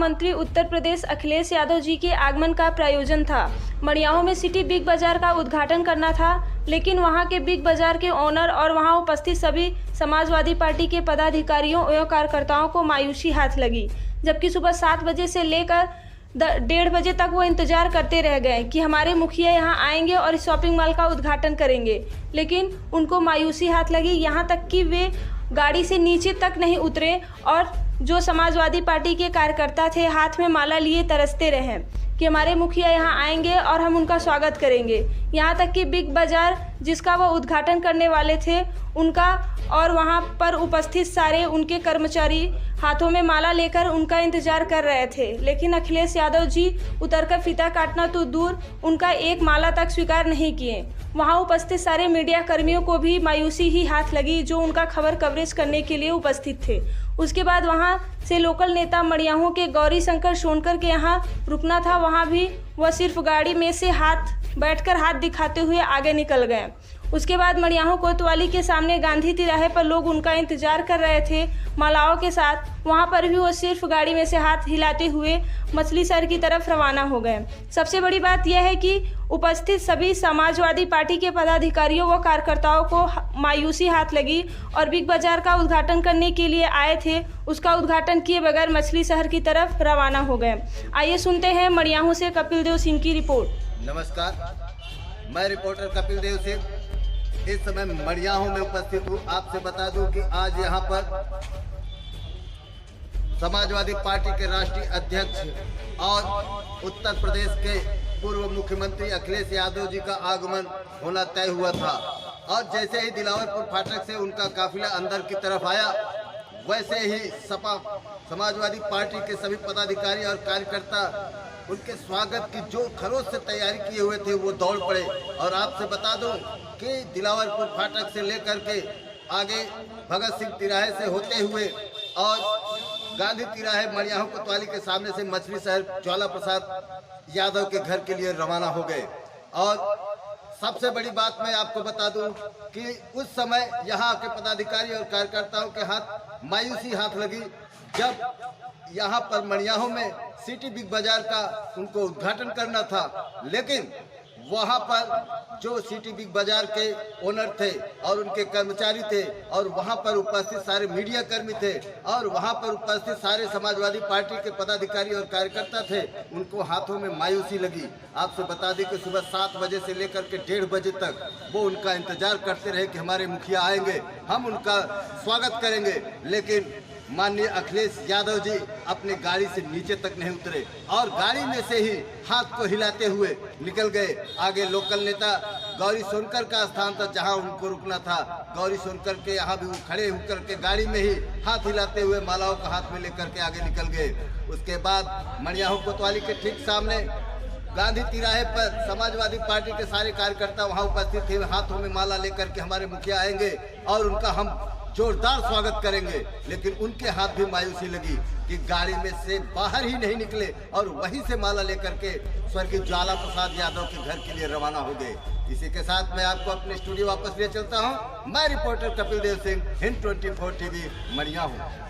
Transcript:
मुख्यमंत्री उत्तर प्रदेश अखिलेश यादव जी के आगमन का प्रायोजन था। मड़ियाहू में सिटी बिग बाजार का उद्घाटन करना था, लेकिन वहां के बिग बाजार के ओनर और वहां उपस्थित सभी समाजवादी पार्टी के पदाधिकारियों एवं कार्यकर्ताओं को मायूसी हाथ लगी। जबकि सुबह 7 बजे से लेकर 1:30 बजे तक वो इंतजार करते रह गए कि हमारे मुखिया यहाँ आएंगे और इस शॉपिंग मॉल का उद्घाटन करेंगे, लेकिन उनको मायूसी हाथ लगी। यहाँ तक कि वे गाड़ी से नीचे तक नहीं उतरे और जो समाजवादी पार्टी के कार्यकर्ता थे हाथ में माला लिए तरसते रहे कि हमारे मुखिया यहाँ आएंगे और हम उनका स्वागत करेंगे। यहाँ तक कि बिग बाजार जिसका वो उद्घाटन करने वाले थे उनका और वहाँ पर उपस्थित सारे उनके कर्मचारी हाथों में माला लेकर उनका इंतजार कर रहे थे, लेकिन अखिलेश यादव जी उतरकर फीता काटना तो दूर उनका एक माला तक स्वीकार नहीं किए। वहाँ उपस्थित सारे मीडिया कर्मियों को भी मायूसी ही हाथ लगी जो उनका खबर कवरेज करने के लिए उपस्थित थे। उसके बाद वहाँ से लोकल नेता मड़ियाहू के गौरी शंकर सोनकर के यहाँ रुकना था, वहाँ भी वह सिर्फ गाड़ी में से बैठकर हाथ दिखाते हुए आगे निकल गए। उसके बाद मड़ियाहू कोतवाली के सामने गांधी तिराहे पर लोग उनका इंतजार कर रहे थे मालाओं के साथ। वहां पर भी वो सिर्फ गाड़ी में से हाथ हिलाते हुए मछली शहर की तरफ रवाना हो गए। सबसे बड़ी बात यह है कि उपस्थित सभी समाजवादी पार्टी के पदाधिकारियों व कार्यकर्ताओं को मायूसी हाथ लगी और बिग बाजार का उद्घाटन करने के लिए आए थे, उसका उद्घाटन किए बगैर मछली शहर की तरफ रवाना हो गए। आइए सुनते हैं मड़ियाहू से कपिल देव सिंह की रिपोर्ट। नमस्कार, मैं रिपोर्टर कपिल देव सिंह इस समय मड़ियाहू में उपस्थित हूँ। आपसे बता दूं कि आज यहाँ पर समाजवादी पार्टी के राष्ट्रीय अध्यक्ष और उत्तर प्रदेश के पूर्व मुख्यमंत्री अखिलेश यादव जी का आगमन होना तय हुआ था और जैसे ही दिलावरपुर फाटक से उनका काफिला अंदर की तरफ आया, वैसे ही सपा समाजवादी पार्टी के सभी पदाधिकारी और कार्यकर्ता उनके स्वागत की जो खरोच से तैयारी किए हुए थे वो दौड़ पड़े। और आपसे बता दूं कि दिलावरपुर फाटक से लेकर के आगे भगत सिंह तिराहे से होते हुए और गांधी तिराहे मड़ियाहू कोतवाली के सामने से मछली शहर ज्वाला प्रसाद यादव के घर के लिए रवाना हो गए। और सबसे बड़ी बात मैं आपको बता दूं कि उस समय यहाँ के पदाधिकारी और कार्यकर्ताओं के हाथ मायूसी हाथ लगी जब यहाँ पर मड़ियाहू में सिटी बिग बाजार का उनको उद्घाटन करना था, लेकिन वहाँ पर जो सिटी बिग बाजार के ओनर थे और उनके कर्मचारी थे और वहाँ पर उपस्थित सारे मीडिया कर्मी थे और वहाँ पर उपस्थित सारे समाजवादी पार्टी के पदाधिकारी और कार्यकर्ता थे, उनको हाथों में मायूसी लगी। आपसे बता दें कि सुबह 7 बजे से लेकर के 1:30 बजे तक वो उनका इंतजार करते रहे कि हमारे मुखिया आएंगे, हम उनका स्वागत करेंगे, लेकिन माननीय अखिलेश यादव जी अपने गाड़ी से नीचे तक नहीं उतरे और गाड़ी में से ही हाथ को हिलाते हुए निकल गए। आगे लोकल नेता गौरी सोनकर का स्थान था जहां उनको रुकना था। गौरी सोनकर के यहाँ भी वो खड़े होकर के गाड़ी में ही हाथ हिलाते हुए मालाओं को हाथ में लेकर के आगे निकल गए। उसके बाद मड़ियाहू कोतवाली के ठीक सामने गांधी तिराहे पर समाजवादी पार्टी के सारे कार्यकर्ता वहाँ उपस्थित थे, हाथों में माला लेकर के हमारे मुखिया आएंगे और उनका हम जोरदार स्वागत करेंगे, लेकिन उनके हाथ भी मायूसी लगी कि गाड़ी में से बाहर ही नहीं निकले और वहीं से माला लेकर के स्वर्गीय ज्वाला प्रसाद यादव के घर के लिए रवाना हो गए। इसी के साथ मैं आपको अपने स्टूडियो वापस ले चलता हूं। मैं रिपोर्टर कपिल देव सिंह, हिंद 24 टीवी, मड़ियाहू।